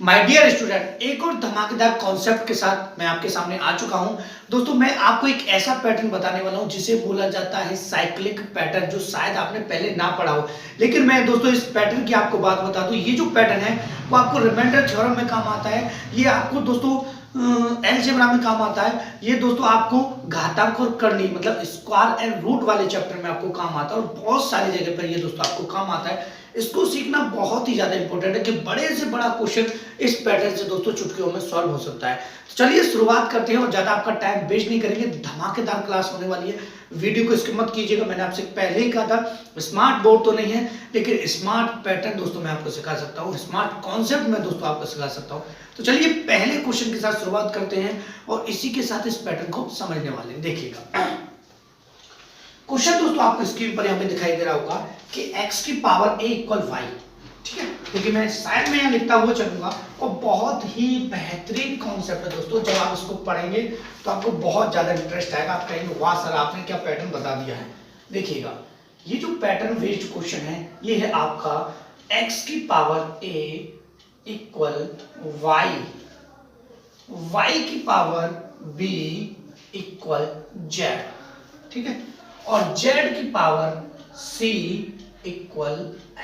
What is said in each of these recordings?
My dear student, एक और धमाकेदार कॉन्सेप्ट के साथ मैं आपके सामने आ चुका हूं। दोस्तों, मैं आपको एक ऐसा पैटर्न बताने वाला हूं जिसे बोला जाता है साइक्लिक पैटर्न, जो शायद आपने पहले ना पढ़ा हो। लेकिन मैं दोस्तों इस पैटर्न की आपको बात बता दूं, ये जो पैटर्न है वो आपको रिमाइंडर थ्योरम में काम आता है। ये आपको दोस्तों अलजेब्रा में काम आता है। ये दोस्तों आपको घातांक और करनी मतलब स्क्वायर एंड रूट वाले चैप्टर में आपको काम आता है और बहुत सारी जगह पर ये दोस्तों आपको काम आता है। इसको सीखना बहुत ही ज्यादा इंपॉर्टेंट है कि बड़े से बड़ा क्वेश्चन इस पैटर्न से दोस्तों चुटकियों में सॉल्व हो सकता है। तो चलिए शुरुआत करते हैं और ज्यादा आपका टाइम वेस्ट नहीं करेंगे। धमाकेदार क्लास होने वाली है, वीडियो को स्किप मत कीजिएगा। मैंने आपसे पहले ही कहा था स्मार्ट बोर्ड तो नहीं है, लेकिन स्मार्ट पैटर्न दोस्तों मैं आपको सिखा सकता हूँ, स्मार्ट कॉन्सेप्ट मैं दोस्तों आपको सिखा सकता हूँ। तो चलिए पहले क्वेश्चन के साथ शुरुआत करते हैं और इसी के साथ इस पैटर्न को समझने वाले हैं। देखिएगा क्वेश्चन दोस्तों आपको स्क्रीन पर यहाँ पे दिखाई दे रहा होगा कि x की पावर a इक्वल वाई। ठीक है, क्योंकि मैं शायद मैं यहाँ लिखता हुआ चलूंगा और बहुत ही बेहतरीन कॉन्सेप्ट है दोस्तों। जब आप इसको पढ़ेंगे तो आपको बहुत ज्यादा इंटरेस्ट आएगा। आप कहेंगे वाह सर आपने क्या पैटर्न बता दिया है। देखिएगा ये जो पैटर्न बेस्ड क्वेश्चन है ये है आपका x की power a equal Y, y की पावर b इक्वल z। ठीक है, और z की पावर c इक्वल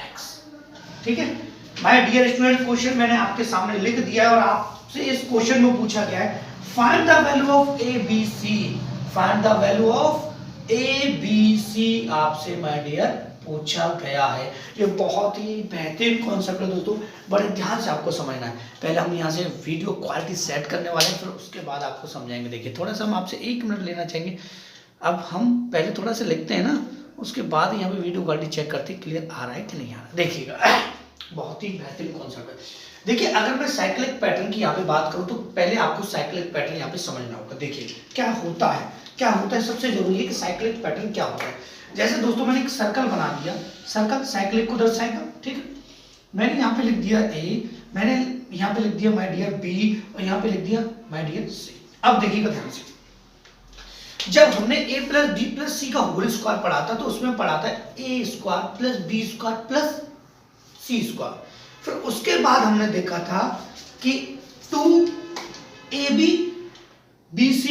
x। ठीक है माय डियर स्टूडेंट, क्वेश्चन मैंने आपके सामने लिख दिया है और आपसे इस क्वेश्चन में पूछा गया है find the value of A B C. Find the value of A B C आपसे माय डियर पूछा गया है। ये बहुत ही बेहतरीन कॉन्सेप्ट है दोस्तों, बड़े ध्यान से आपको समझना है। पहले हम यहाँ से वीडियो क्वालिटी सेट करने वाले हैं, फिर उसके बाद आपको समझाएंगे। देखिए थोड़ा सा हम आपसे 1 मिनट लेना चाहेंगे। अब हम पहले थोड़ा सा लिखते हैं ना, उसके बाद यहाँ पे वीडियो क्वालिटी चेक करते हैं क्लियर आ रहा है कि नहीं आ रहा है। देखिएगा बहुत ही बेहतरीन कॉन्सेप्ट है। देखिए अगर मैं साइक्लिक पैटर्न की यहाँ पे बात करूँ तो पहले आपको साइक्लिक पैटर्न यहाँ पे समझना होगा। देखिए क्या होता है, क्या होता है, सबसे जरूरी है कि साइक्लिक पैटर्न क्या होता है। जैसे दोस्तों मैंने एक सर्कल बना दिया, सर्कल साइक्लिक को दर्शाएगा। ठीक है, मैंने यहाँ पे लिख दिया ए, मैंने यहाँ पे लिख दिया माय डियर बी और यहाँ पे लिख दिया माय डियर सी। अब देखिएगा ध्यान से, जब हमने a plus B plus C का होल स्क्वायर पढ़ा था तो उसमें पढ़ा था A square plus B square plus C square. फिर उसके बाद हमने देखा था कि 2ab bc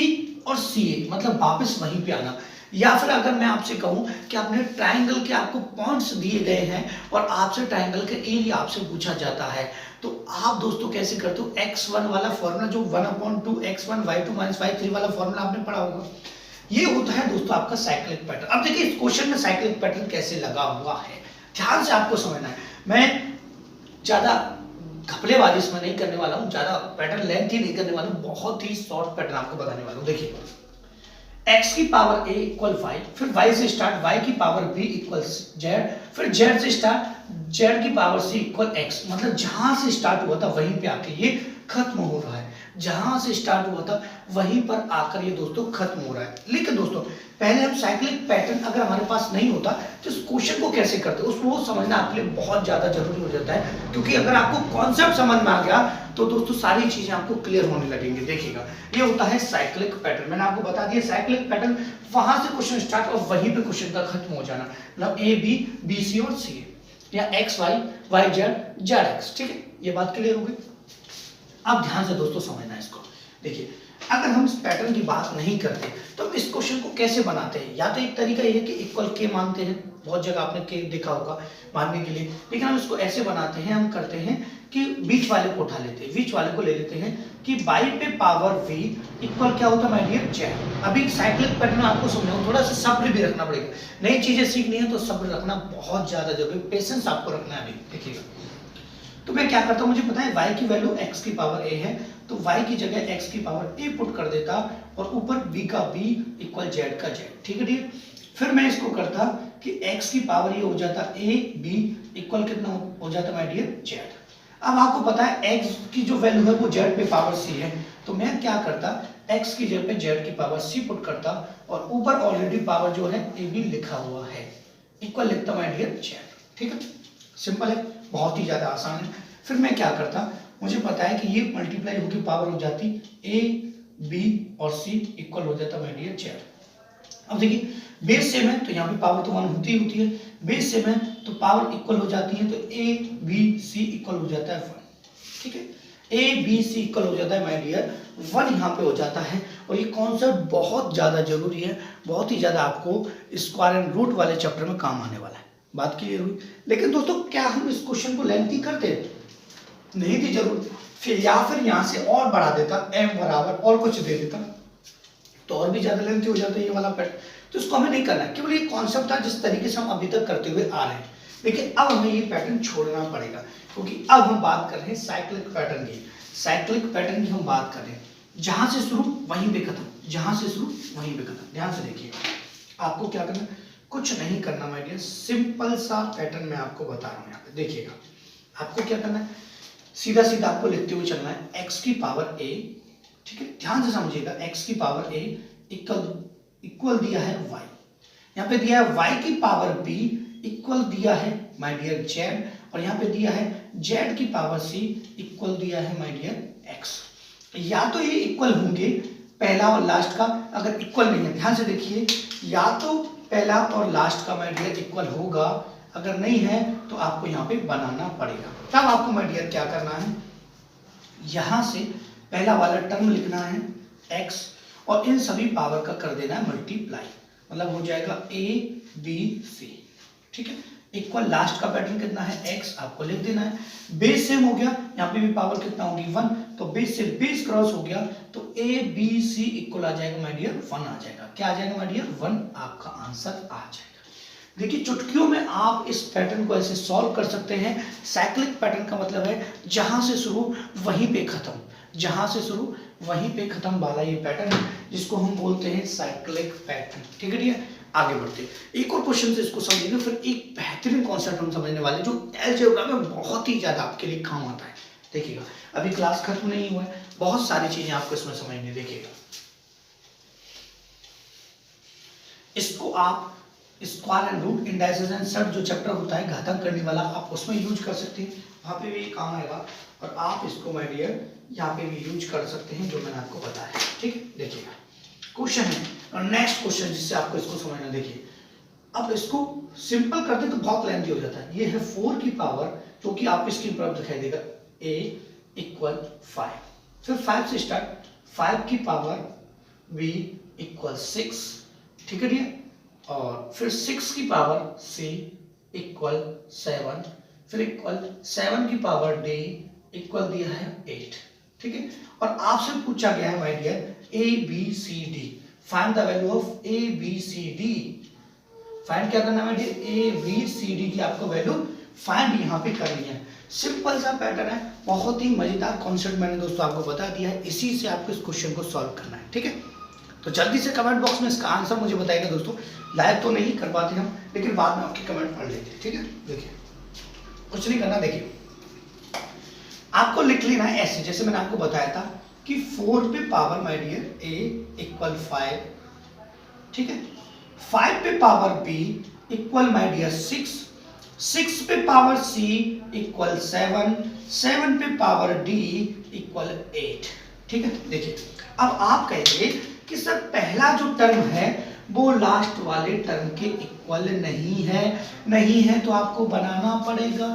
और ca, मतलब वापस वहीं पे आना। या फिर अगर मैं आपसे कहूं कि आपने ट्राइंगल के आपको पॉइंट्स दिए गए हैं और आपसे ट्राइंगल का एरिया आपसे पूछा जाता है तो आप दोस्तों कैसे करते हो, x1 वाला फॉर्मूला जो 1/2 x1 y2 - y3 वाला फॉर्मूला आपने पढ़ा होगा। ये होता है दोस्तों आपका साइक्लिक पैटर्न। अब देखिए इस क्वेश्चन में साइक्लिक पैटर्न कैसे लगा हुआ है, ध्यान से आपको समझना है। मैं ज्यादा घपलेबाजी इसमें नहीं करने वाला हूं, ज्यादा पैटर्न लेंथ ही नहीं करने वाला हूं, बहुत ही शॉर्ट पैटर्न आपको बताने वाला हूं। देखिए x की पावर a इक्वल y, फिर y से स्टार्ट y की पावर b इक्वल z, फिर z से स्टार्ट z की पावर c इक्वल x। मतलब जहां से स्टार्ट हुआ था वहीं पे आके ये खत्म हो रहा है, जहां से स्टार्ट हुआ था वहीं पर आकर ये दोस्तों खत्म हो रहा है। लेकिन दोस्तों पहले हम साइक्लिक पैटर्न अगर हमारे पास नहीं होता तो इस क्वेश्चन को कैसे करते हैं उसको समझना आपके लिए बहुत ज्यादा जरूरी हो जाता है, क्योंकि अगर आपको कॉन्सेप्ट समझ में आ गया तो दोस्तों सारी चीजें आपको क्लियर होने लगेंगी। देखिएगा ये होता है साइक्लिक पैटर्न। मैंने आपको बता दिया साइक्लिक पैटर्न, वहां से क्वेश्चन स्टार्ट और वहीं पे क्वेश्चन का खत्म हो जाना, मतलब ए बी बी सी और सी या X Y Y Z Z X. ठीक है, ये बात क्लियर हो गई। अब ध्यान से दोस्तों समझना है इसको। देखिए अगर हम इस पैटर्न की बात नहीं करते तो हम इस क्वेश्चन को कैसे बनाते हैं। या तो एक तरीका ये है कि इक्वल के मानते हैं, बहुत जगह आपने के देखा होगा मानने के लिए, लेकिन हम इसको ऐसे बनाते हैं, हम करते हैं कि बीच वाले को उठा लेते हैं, बीच वाले को ले लेते हैं कि y पे पावर v इक्वल क्या होता है माय डियर z। अभी साइक्लिक पैटर्न आपको समझाऊं, थोड़ा सा सब्र भी रखना पड़ेगा। नई चीजें सीखनी है तो सब्र रखना बहुत ज्यादा जरूरी, पेशेंस आपको रखना है। अभी देखिएगा तो मैं क्या करता हूं, मुझे पता है y की वैल्यू x की पावर a है तो y की जगह x की पावर a पुट कर देता और ऊपर b का b इक्वल z का z। ठीक है ठीक। फिर मैं इसको करता कि x की पावर ये हो जाता a b इक्वल कितना हो जाता माय डियर z। अब आपको पता है x की जो वैल्यू है वो z पे पावर c है, तो मैं क्या करता x की जगह पे z की पावर c पुट करता और ऊपर ऑलरेडी पावर जो है a b लिखा हुआ है इक्वल लिखता माय डियर z। ठीक है, सिंपल है, बहुत ही ज्यादा आसान है। फिर मैं क्या करता, मुझे पता है कि ये मल्टीप्लाई होकर पावर हो जाती a b और c इक्वल हो जाता माय डियर z। अब देखिए बेस सेम है तो यहाँ पे पावर तो 1 होती है, बेस सेम है तो पावर इक्वल हो जाती है तो a b c इक्वल हो जाता है 1। ठीक है, ए बी सी इक्वल हो जाता है माय डियर 1 यहाँ पे हो जाता है। और ये कॉन्सेप्ट बहुत ज़्यादा जरूरी है, बहुत ही ज़्यादा आपको स्क्वायर एंड रूट वाले चैप्टर में काम आने वाला है। बात क्लियर हुई? लेकिन दोस्तों क्या हम इस क्वेश्चन को लेंथी करते? नहीं थी जरूर। फिर यहाँ से और बढ़ा देता, m बराबर और कुछ दे देता तो और भी ज्यादा लेंथी हो जाता है ये वाला पैटर्न। तो इसको हमें नहीं करना है, केवल ये कॉन्सेप्ट था जिस तरीके से हम अभी तक करते हुए आ रहे हैं। लेकिन अब हमें ये पैटर्न छोड़ना पड़ेगा, क्योंकि अब हम बात कर रहे हैं साइक्लिक पैटर्न की। साइक्लिक पैटर्न की हम बात कर रहे हैं, जहां से शुरू वहीं पे खत्म, जहां से शुरू वहीं पे खत्म। ध्यान से देखिएगा, आपको क्या करना, कुछ नहीं करना माय डियर, सिंपल सा पैटर्न मैं आपको बता रहा हूँ। यहाँ पे देखिएगा, आपको क्या करना है, सीधा सीधा आपको लिखते हुए चलना है x की पावर a, ठीक है, ध्यान से समझिएगा, x की पावर a इक्वल दिया है y, यहाँ पे दिया है y की पावर b इक्वल दिया है माय डियर z, और यहाँ पे दिया है z की पावर c इक्वल दिया है माय डियर x। या तो ये इक्वल होंगे पहला और लास्ट का, अगर इक्वल नहीं है, ध्यान से देखिए, या तो पहला और लास्ट का माय डियर इक्वल होगा, अगर नहीं है तो आपको यहाँ पे बनाना पड़ेगा। तब आपको माय डियर क्या करना है, यहां से पहला वाला टर्म लिखना है x, और इन सभी पावर का कर देना है मल्टीप्लाई, मतलब हो जाएगा a b c, ठीक है। इक्वल लास्ट का पैटर्न कितना है x, आपको लिख देना है। बेस सेम हो गया, यहाँ पे भी पावर कितना होगी 1, तो बेस से बेस क्रॉस हो गया, तो a b c इक्वल आ जाएगा माय डियर 1 आ जाएगा। क्या आ जाएगा माय डियर 1, आपका आंसर आ जाएगा। देखिए चुटकियों में आप इस पैटर्न को ऐसे सॉल्व कर सकते हैं। साइक्लिक पैटर्न का मतलब है जहां से शुरू वहीं पे खत्म, जहां से शुरू वहीं पे खत्म वाला ये पैटर्न है, जिसको हम बोलते हैं साइक्लिक पैटर्न। ठीक है डियर, आगे बढ़ते हैं, एक और क्वेश्चन से इसको समझेंगे, फिर एक बेहतरीन कॉन्सेप्ट हम समझने वाले जो अलजेब्रा में बहुत ही ज्यादा आपके लिए काम आता है। देखिएगा, अभी क्लास खत्म नहीं हुआ है, बहुत सारी चीजें आपको इसमें समझनी। देखिएगा, इसको आप square and root indices and surd जो चैप्टर होता है घातांक करने वाला, आप उसमें यूज कर सकते हैं, वहां पे भी काम आएगा। और आप इसको माय डियर यहाँ पे भी यूज कर सकते हैं, जो मैंने आपको बताया। ठीक है, देखिएगा क्वेश्चन है, और नेक्स्ट क्वेश्चन जिससे आपको इसको समझना। देखिए, अब इसको सिंपल करते तो बहुत लेंथी हो जाता है। ये है 4 की पावर, जो कि आपको स्क्रीन पर दिखाई देगा, a इक्वल 5, फिर 5 से स्टार्ट, 5 की पावर b इक्वल 6, ठीक है डियर, और फिर 6 की पावर c इक्वल 7, फिर इक्वल 7 की पावर d इक्वल दिया है 8, ठीक है। और आपसे पूछा गया है my dear a b c d, find the value of a b c d। Find क्या करना है my dear, a b c d की आपको वैल्यू फाइंड यहाँ पे करनी है। सिंपल सा पैटर्न है, बहुत ही मजेदार कॉन्सेप्ट मैंने दोस्तों आपको बता दिया है, इसी से आपको इस क्वेश्चन को सॉल्व करना है। ठीक है, तो जल्दी से कमेंट बॉक्स में इसका आंसर मुझे बताइएगा दोस्तों। लाइव तो नहीं कर पाते हम, लेकिन बाद में आपके कमेंट पढ़ लेते हैं। ठीक है, देखिए कुछ नहीं करना, देखिए आपको लिख लेना है ऐसे, जैसे मैंने आपको बताया था कि 4 पे power my dear a equal 5, ठीक है, 5 पे power b equal my dear 6, 6 पे पावर c इक्वल 7, 7 पे पावर d इक्वल 8। ठीक है, देखिए अब आप कहेंगे कि सर पहला जो टर्म है वो लास्ट वाले टर्म के इक्वल नहीं है तो आपको बनाना पड़ेगा।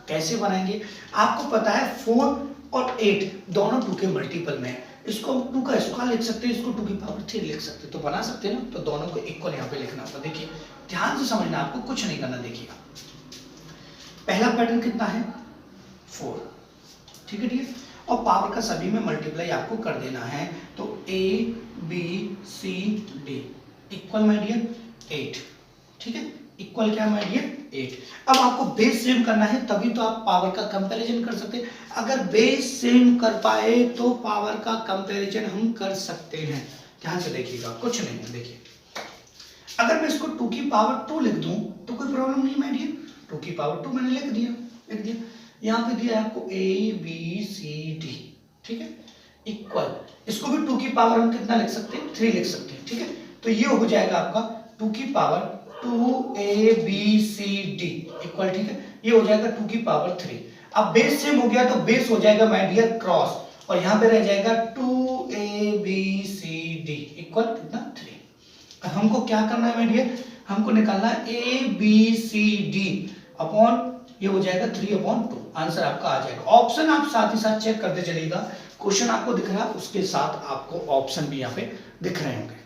कैसे बनाएंगे, आपको पता है 4 और 8 दोनों 2 के मल्टीपल में है, इसको 2 का स्क्वायर लिख सकते हैं, इसको 2 की पावर 3 लिख सकते हैं, तो बना सकते हैं ना, तो दोनों को इक्वल यहाँ पे लिखना होगा। देखिए ध्यान से समझना, आपको कुछ नहीं करना। देखिएगा पहला पैटर्न कितना है 4, ठीक है डियर, और पावर का सभी में मल्टीप्लाई आपको कर देना है, तो a b c d equal my dear 8, ठीक है, इक्वल क्या माय डियर 8। अब आपको बेस सेम करना है, तभी तो आप पावर का कंपैरिजन कर सकते हैं। अगर बेस सेम कर पाए तो पावर का कंपैरिजन हम कर सकते हैं। ध्यान से देखिएगा, कुछ नहीं है। देखिए अगर मैं इसको 2 की पावर 2 लिख दूं तो कोई प्रॉब्लम नहीं माय डियर, 2 की पावर 2 मैंने लिख दिया। यहाँ पे दिया है आपको a b c d, ठीक है, इक्वल, इसको भी 2 की पावर हम कितना लिख सकते हैं, 3 लिख सकते हैं। ठीक है, तो ये हो जाएगा आपका 2 की power 2a b c d equal, ठीक है, ये हो जाएगा 2 की पावर 3। अब बेस सेम हो गया तो बेस हो जाएगा माय डियर क्रॉस, और यहाँ पे रह जाएगा 2a b c d equal कितना 3। हमको क्या करना है माय डियर, हमको निकालना है a b c d upon ये हो जाएगा 3/2। आंसर आपका आ जाएगा। ऑप्शन आप साथ ही साथ चेक करते चलिएगा, क्वेश्चन आपको दिख रहा है उसके साथ आपको ऑप्शन भी यहाँ पे दिख रहे होंगे।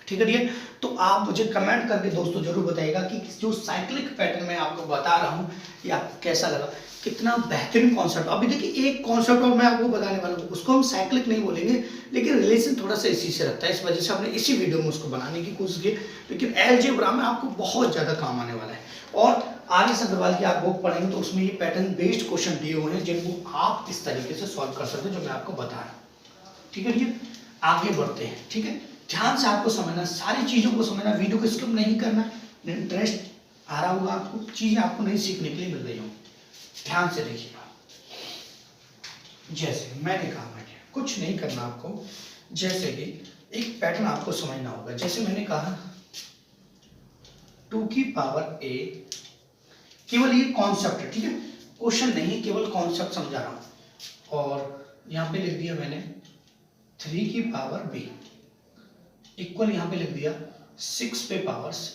ठीक है डियर, तो आप मुझे कमेंट करके दोस्तों जरूर बताइएगा कि जो साइक्लिक पैटर्न मैं आपको बता रहा हूँ ये आपको कैसा लगा, कितना बेहतरीन कॉन्सेप्ट। अभी देखिए एक कॉन्सेप्ट और मैं आपको बताने वाला हूँ, उसको हम साइक्लिक नहीं बोलेंगे लेकिन रिलेशन थोड़ा सा इसी से रखता है, इस वजह से हमने इसी वीडियो में उसको बनाने की कोशिश की। लेकिन अलजेब्रा में आपको बहुत ज़्यादा काम आने वाला है, और आर एस अग्रवाल की आप बुक पढ़ेंगे तो उसमें ये पैटर्न बेस्ड क्वेश्चन दिए हुए हैं जिनको आप इस तरीके से सॉल्व कर सकते हैं जो मैं आपको बता रहा हूँ। ठीक है डियर, आगे बढ़ते हैं। ठीक है, ध्यान से आपको समझना, सारी चीजों को समझना, वीडियो को स्किप नहीं करना। इंटरेस्ट आ रहा होगा आपको, चीजें आपको नहीं सीखने के लिए मिल रही होंगी, ध्यान से देखिएगा। जैसे मैंने कहा कुछ नहीं करना आपको, जैसे कि एक पैटर्न आपको समझना होगा। जैसे मैंने कहा 2 की पावर a, केवल ये कॉन्सेप्ट है, ठीक है, क्वेश्चन नहीं, केवल कॉन्सेप्ट समझा रहा हूं। और यहां पे लिख दिया मैंने 3 की पावर b इक्वल, यहां पे लिख दिया 6 पे पावर c।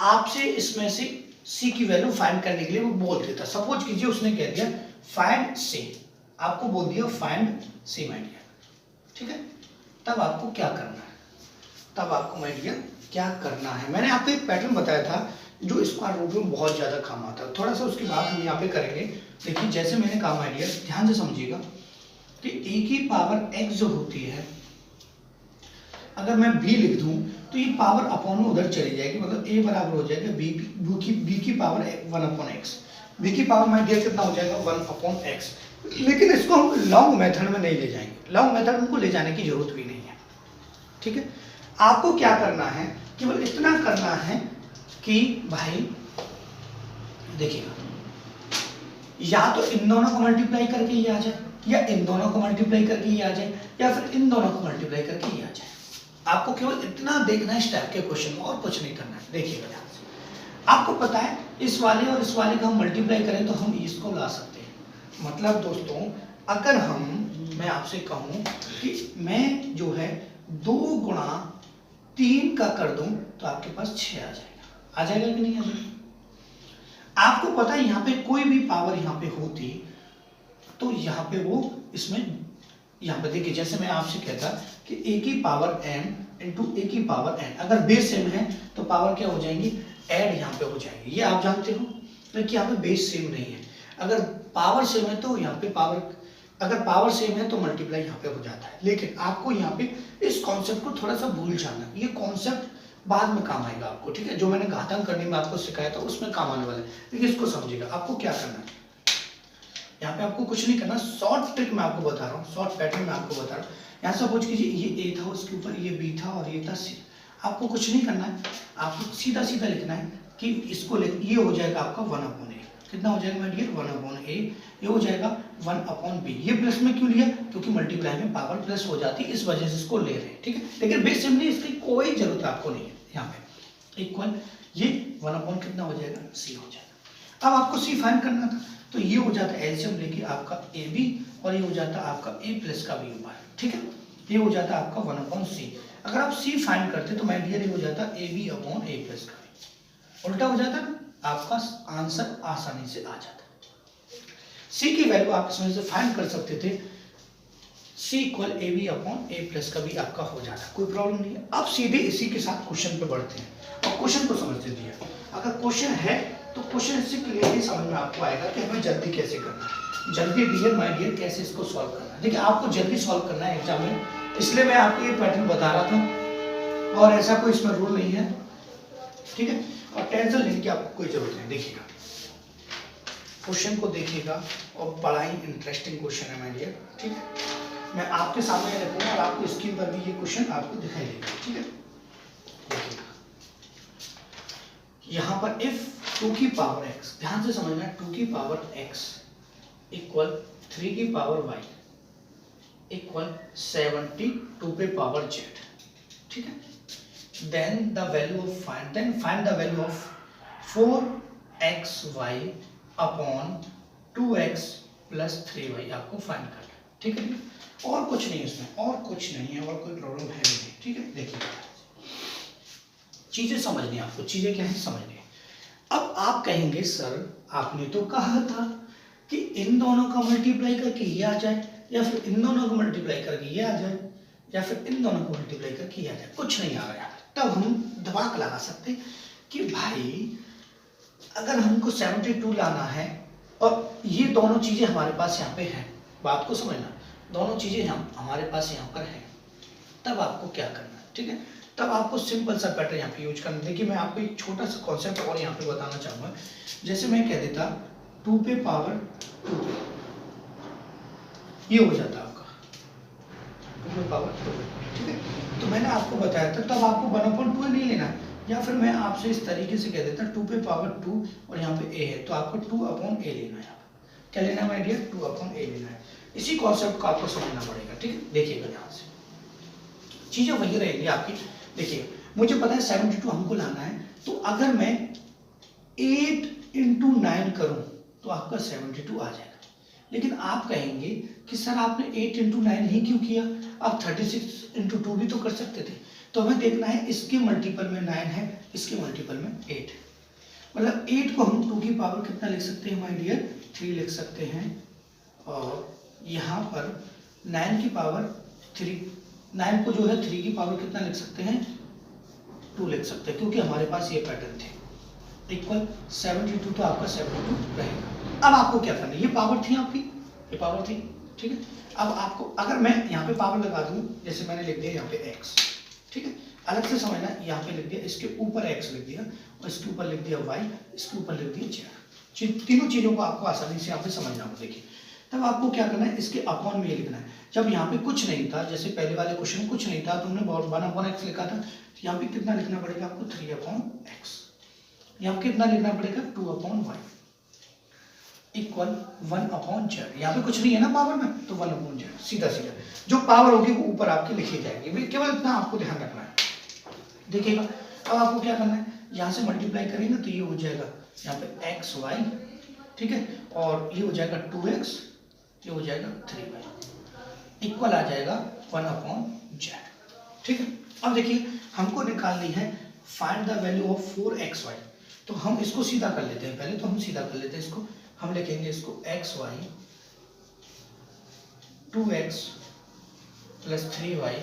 आपसे इसमें से c की वैल्यू फाइंड करने के लिए वो बोल देता, सपोज कीजिए उसने कह दिया फाइंड c, आपको बोल दिया फाइंड c माय डियर। ठीक है, तब आपको क्या करना है, तब आपको माय डियर क्या करना है। मैंने आपको एक पैटर्न बताया था जो स्क्वायर रूट में बहुत ज्यादा काम आता है, थोड़ा सा उसकी बात हम यहाँ पे करेंगे। देखिए जैसे मैंने कहा माय डियर, ध्यान से समझिएगा कि a की पावर x जो होती है, अगर मैं b लिख दूं तो ये पावर अपॉन में उधर चली जाएगी, मतलब a बराबर हो जाएगा b की पावर 1/x। b की पावर माय डियर कितना हो जाएगा 1/x। लेकिन इसको हम लॉन्ग मेथड में नहीं ले जाएंगे, लॉन्ग मेथड में को ले जाने की जरूरत भी नहीं है। ठीक है, आपको क्या करना है, केवल इतना करना है कि भाई देखिएगा, या तो इन दोनों को मल्टीप्लाई करके ये आ जाए, या इन दोनों को मल्टीप्लाई करके ये आ जाए, या फिर इन दोनों को मल्टीप्लाई करके ये आ जाए। आपको केवल इतना देखना है इस टाइप के क्वेश्चन में, और कुछ नहीं करना है। देखिएगा ध्यान से, आपको पता है इस वाले और इस वाले का हम मल्टीप्लाई करें तो हम इसको ला सकते हैं। मतलब दोस्तों अगर मैं आपसे कहूं कि मैं जो है 2 गुणा 3 का कर दूं तो आपके पास 6 आ जाएगा कि नहीं आ जाएगा। आपको पता है यहाँ पे कोई भी पावर यहाँ पे होती तो यहाँ पे वो इसमें, यहाँ पे देखिए जैसे मैं आपसे कहता कि a की पावर m इंटू a की पावर n, अगर बेस सेम है तो पावर क्या हो जाएंगी, ऐड यहाँ पे हो जाएगी, ये आप जानते हो। तो यहाँ पे बेस सेम नहीं है, अगर पावर सेम है तो यहाँ पे पावर, अगर पावर सेम है तो मल्टीप्लाई यहाँ पे हो जाता है। लेकिन आपको यहाँ पे इस कॉन्सेप्ट को थोड़ा सा भूल जाना, ये कॉन्सेप्ट बाद में काम आएगा आपको। ठीक है, जो मैंने घातांक करने में आपको सिखाया था उसमें काम आने वाला है, लेकिन इसको समझिएगा। आपको क्या करना है, यहाँ पे आपको कुछ नहीं करना, शॉर्ट ट्रिक मैं आपको बता रहा हूँ, शॉर्ट पैटर्न मैं आपको बता रहा हूँ। यहाँ सपोज कीजिए ये a था, उसके ऊपर ये b था और ये था c। आपको कुछ नहीं करना है, आपको सीधा सीधा लिखना है कि इसको ये हो जाएगा आपका 1/a। कितना हो जाएगा माय डियर 1/a, ये हो जाएगा 1/b। ये प्लस में क्यों लिया, क्योंकि मल्टीप्लाई में पावर प्लस हो जाती है, इस वजह से इसको ले रहे हैं। ठीक है, लेकिन बेस सिंपली इसकी कोई जरूरत आपको नहीं है। यहाँ पे इक्वल ये 1/ कितना हो जाएगा c हो जाएगा। अब आपको c फाइंड करना था तो ये हो जाता है एलसीएम लेके आपका ab, और ये हो जाता है आपका a प्लस का b ऊपर। ठीक है, ये हो जाता है आपका 1/c। अगर आप c फाइंड करते तो माय डियर ये हो जाता ab/a प्लस का b, उल्टा हो जाता ना, आपका आंसर आसानी से आ जाता। c की वैल्यू आप इसमें से फाइंड कर सकते थे, c इक्वल ab/a प्लस का b आपका हो जाता, कोई प्रॉब्लम नहीं है। अब सीधे इसी के साथ क्वेश्चन पे बढ़ते हैं और क्वेश्चन को समझते दिए। अगर क्वेश्चन है तो क्वेश्चन इससे क्लियरली समझ में आपको आएगा कि हमें जल्दी कैसे करना है, जल्दी डियर माय डियर कैसे इसको सॉल्व करना है। देखिए आपको जल्दी सॉल्व करना है एग्जाम में, इसलिए मैं आपको ये पैटर्न बता रहा था, और ऐसा कोई इसमें रूल नहीं है। ठीक है, और टेंशन लेने की आपको कोई जरूरत नहीं। देखिएगा क्वेश्चन को देखिएगा, और बड़ा ही इंटरेस्टिंग क्वेश्चन है माय डियर। ठीक है, मैं आपके सामने रखूंगा और आपको स्क्रीन पर भी ये क्वेश्चन आपको दिखाई देगा। ठीक है, देखिएगा यहाँ पर इफ 2 की पावर x, ध्यान से समझना, 2 की पावर x इक्वल 3 की पावर y इक्वल 72 पे पावर z। ठीक है, then the value of find the value of 4xy upon 2x plus 3y आपको फाइंड करना है। ठीक है, और कुछ नहीं इसमें, और कुछ नहीं है, और कोई प्रॉब्लम है नहीं। ठीक है, देखिए चीजें समझनी है आपको, चीजें क्या है समझनी है। अब आप कहेंगे सर आपने तो कहा था कि इन दोनों का मल्टीप्लाई करके ये आ जाए, या फिर इन दोनों को मल्टीप्लाई करके ये आ जाए, या फिर इन दोनों को मल्टीप्लाई करके ये आ जाए, कुछ नहीं आ रहा। तब हम दिमाग लगा सकते हैं कि भाई अगर हमको 72 लाना है और ये दोनों चीजें हमारे पास यहाँ पे हैं, बात को समझना, दोनों चीजें हम हमारे पास यहाँ पर हैं, तब आपको क्या करना है, ठीक है। तब आपको सिंपल सा पैटर्न यहाँ पे यूज करना। देखिए मैं आपको एक छोटा सा कॉन्सेप्ट और यहाँ पे बताना चाहूंगा। जैसे मैं कह देता 2 पे पावर 2 पे, ये हो जाता आपका 2 पे पावर 2 पे, ठीक है। तो मैंने आपको बताया था तब आपको 1/2 नहीं लेना, या फिर मैं आपसे इस तरीके से कह देता 2 पे पावर 2 और यहाँ पे a है, तो आपको 2/a लेना है। क्या लेना है माय डियर? 2/a लेना है। इसी कॉन्सेप्ट को आपको समझना पड़ेगा, ठीक है। देखिएगा ध्यान से, चीजें वही रहेगी आपकी। देखिए मुझे पता है 72 हमको लाना है, तो अगर मैं 8 × 9 करूं तो आपका 72 आ जाएगा। लेकिन आप कहेंगे कि सर आपने 8 × 9 ही क्यों किया, आप 36 × 2 भी तो कर सकते थे। तो हमें देखना है इसके मल्टीपल में 9 है, इसके मल्टीपल में 8 है। मतलब 8 को हम 2 की पावर कितना लिख सकते हैं माय डियर? 3 लिख सकते हैं। और यहाँ पर 9 की पावर 3, 9 को जो है 3 की पावर कितना लिख सकते हैं? 2 लिख सकते हैं, क्योंकि हमारे पास ये पैटर्न थे। इक्वल 72, तो आपका 72 रहेगा। अब आपको क्या करना है, ये पावर थी आपकी, ये पावर थी, ठीक है। अब आपको अगर मैं यहाँ पे पावर लगा दूं, जैसे मैंने लिख दिया यहाँ पे x, ठीक है। अलग से समझना, यहाँ पे लिख दिया, इसके ऊपर x लिख दिया और इसके ऊपर लिख दिया y, इसके ऊपर लिख दिया z। तीनों चीजों को आपको आसानी से यहाँ पे समझना होगा। देखिए तब आपको क्या करना है, इसके अपॉन में ये लिखना है। जब यहाँ पे कुछ नहीं था, जैसे पहले वाले क्वेश्चन में कुछ नहीं था, तो हमने 1/x लिखा था, तो यहाँ पे कितना लिखना पड़ेगा आपको? 3/x। यहाँ पे कितना लिखना पड़ेगा? 2/y equal 1/z। यहाँ पे कुछ नहीं है ना पावर में, तो 1/z। सीधा सीधा जो पावर होगी वो ऊपर आपकी लिखी जाएगी, केवल इतना आपको ध्यान रखना है। देखिएगा अब आपको क्या करना है, यहाँ से मल्टीप्लाई करेंगे तो ये हो जाएगा यहाँ पे xy, ठीक है, और ये हो जाएगा 2x, ये हो जाएगा 3y, इक्वल आ जाएगा 1/z, ठीक है। अब देखिए हमको निकालनी है find the value of 4xy, तो हम इसको सीधा कर लेते हैं। पहले तो हम सीधा कर लेते हैं इसको, हम लिखेंगे इसको xy 2x + 3y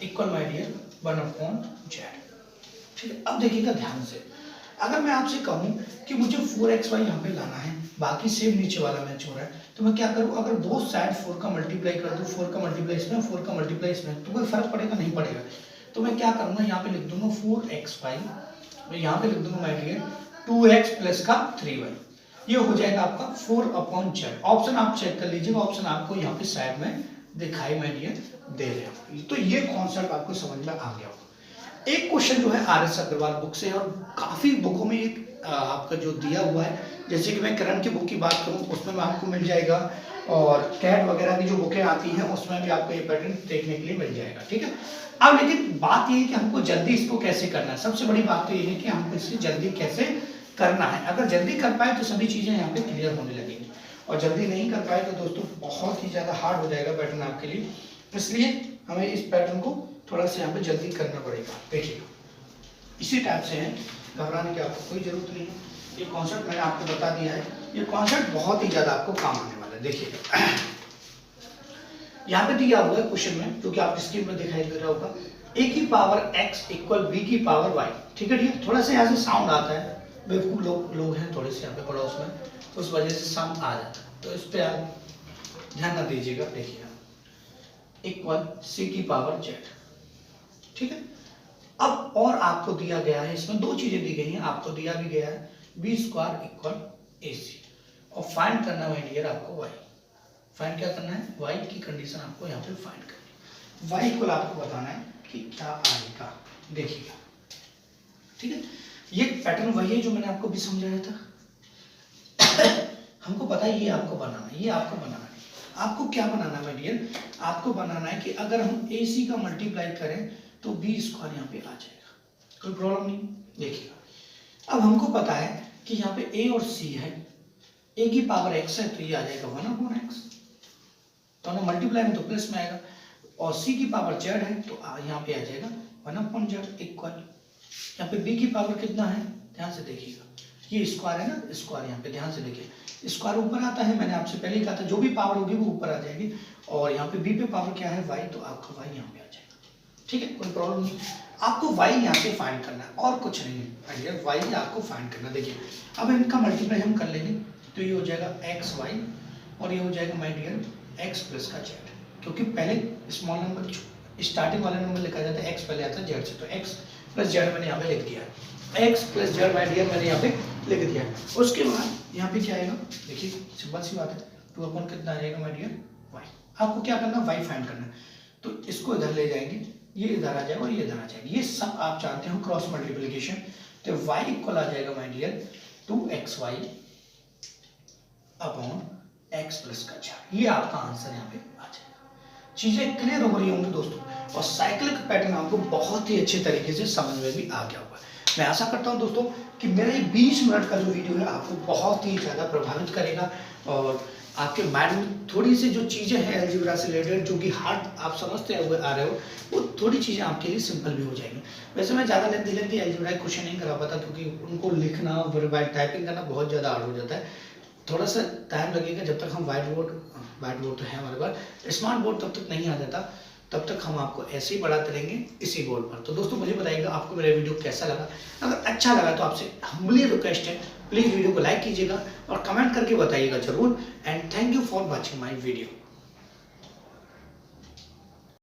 equal my dear 1/z, ठीक है। अब देखिएगा ध्यान से, अगर मैं आपसे कहूं कि मुझे 4xy यहाँ पे लाना है, बाकी सेम नीचे वाला मैच हो रहा है, तो मैं क्या करूं, अगर बोथ साइड 4 का मल्टीप्लाई कर दूं, 4 का मल्टीप्लाई इसमें, 4 का मल्टीप्लाई इसमें, तो कोई फर्क पड़ेगा? नहीं पड़ेगा। तो मैं क्या करूंगा, यहाँ पे लिख दूंगा 4xy, मैं यहाँ पे लिख दूंगा माय डियर 2x + 3y, ये हो जाएगा आपका 4/z। ऑप्शन आप चेक कर लीजिएगा, ऑप्शन आपको यहाँ पे साइड में दिखाई माय डियर दे रहे हैं। तो ये कॉन्सेप्ट आपको समझ में आ गया होगा। एक क्वेश्चन जो है RS अग्रवाल बुक से, और काफी बुकों में एक आपका जो दिया हुआ है, जैसे कि मैं करंट की बुक की बात करूं उसमें में आपको मिल जाएगा, और कैट वगैरह की जो बुकें आती हैं उसमें भी आपको ये पैटर्न देखने के लिए मिल जाएगा, ठीक है। अब लेकिन बात ये है कि हमको जल्दी इसको कैसे करना है। सबसे बड़ी बात तो ये है कि हमको इससे जल्दी कैसे करना है। अगर जल्दी कर पाए तो सभी चीजें यहाँ पे क्लियर होने लगेंगी, और जल्दी नहीं कर पाए तो दोस्तों बहुत ही ज्यादा हार्ड हो जाएगा पैटर्न आपके लिए। इसलिए हमें इस पैटर्न को थोड़ा सा यहाँ पे जल्दी करना पड़ेगा। देखिए इसी टाइप से है, घबराने की आपको कोई जरूरत नहीं है। ये कॉन्सेप्ट मैंने आपको बता दिया है, ये कॉन्सेप्ट बहुत ही ज्यादा आपको काम आने वाला है। देखिएगा यहाँ पे दिया हुआ है क्वेश्चन में, जो कि आप स्क्रीन में दिखाई दे रहा होगा, a की पावर x इक्वल b की पावर y, ठीक है। ठीक, थोड़ा सा यहाँ से साउंड आता है, बेवकूफ लोग हैं थोड़े से यहाँ पे पड़ोस में, तो उस वजह से साउंड आ जाता है, तो इस पे आप ध्यान न दीजिएगा। देखिएगा इक्वल c की पावर z, ठीक है। अब और आपको दिया गया है, इसमें दो चीजें दी गई हैं, आपको दिया भी गया है b² इक्वल ac, और फाइंड करना है डियर आपको y। फाइंड क्या करना है, y की कंडीशन आपको यहाँ पे फाइंड करनी है। y इक्वल आपको बताना है कि क्या आएगा। देखिएगा ठीक है, ये पैटर्न वही है जो मैंने आपको भी समझाया था। हमको पता है ये आपको बनाना है, ये आपको बनाना है। आपको क्या बनाना है डियर, आपको बनाना है कि अगर हम ac का मल्टीप्लाई करें तो b² यहाँ पे आ जाएगा, कोई प्रॉब्लम नहीं। देखिएगा अब हमको पता है कि यहाँ पे a और c है, a की पावर x है तो ये आ जाएगा 1/x, तो ना मल्टीप्लाई में तो प्लस में आएगा, और c की पावर z है तो यहाँ पे आ जाएगा 1/z इक्वल, यहाँ पे b की पावर कितना है ध्यान से देखिएगा, ये स्क्वायर है ना, स्क्वायर यहाँ पे ध्यान से देखिए, स्क्वायर ऊपर आता है, मैंने आपसे पहले ही कहा था जो भी पावर होगी वो ऊपर आ जाएगी, और यहाँ पे बी पे पावर क्या है y, तो आपका y यहाँ पे आ जाएगा। ठीक है, कोई प्रॉब्लम नहीं। आपको y यहाँ से फाइंड करना है और कुछ नहीं है, y आपको फाइंड करना। देखिए अब इनका मल्टीप्लाई हम कर लेंगे, तो ये हो जाएगा एक्स वाई और ये हो जाएगा माय डियर एक्स प्लस का जेड, क्योंकि पहले स्मॉल नंबर स्टार्टिंग वाला नंबर लिखा जाता है, एक्स पहले आता है जेड से, तो एक्स प्लस जेड मैंने यहाँ पे लिख दिया है, x plus z my dear मैंने यहाँ पे लिख दिया है। उसके बाद यहाँ पे क्या आएगा, देखिए सिंपल सी बात है, 2 कितना आ जाएगा माय डियर वाई। आपको क्या करना है, वाई फाइंड करना है, तो इसको इधर ले जाएंगे, ये इधर आ जाएगा और ये इधर आ जाएगा, ये सब आप जानते हो क्रॉस मल्टीप्लिकेशन। तो y इक्वल आ जाएगा my dear 2xy upon x plus का जेड, ये आपका आंसर यहाँ पे आ जाएगा। चीजें क्लियर हो रही होंगी दोस्तों, और साइक्लिक पैटर्न आपको बहुत ही अच्छे तरीके से समझ में भी आ गया होगा। मैं आशा करता हूं दोस्तों कि मेरा ये 20 मिनट का जो वीडियो है आपको बहुत ही ज़्यादा प्रभावित करेगा, और आपके माइंड में थोड़ी सी जो चीज़ें हैं अलजेब्रा से रिलेटेड जो कि हार्ड आप समझते हुए आ रहे हो, वो थोड़ी चीज़ें आपके लिए सिंपल भी हो जाएंगी। वैसे मैं ज़्यादा लेंथी अलजेब्रा क्वेश्चन नहीं करा पाता, क्योंकि उनको लिखना वर्बाइल टाइपिंग करना बहुत ज़्यादा हार्ड हो जाता है, थोड़ा सा टाइम लगेगा। जब तक हम वाइट बोर्ड तो है हमारे पास, स्मार्ट बोर्ड तब तक नहीं आ जाता, तब तक हम आपको ऐसे ही पढ़ाते रहेंगे इसी बोर्ड पर। तो दोस्तों मुझे बताइएगा आपको मेरा वीडियो कैसा लगा, अगर अच्छा लगा तो आपसे हम्बली रिक्वेस्ट है, प्लीज़ वीडियो को लाइक कीजिएगा और कमेंट करके बताइएगा जरूर। And thank you for watching my video.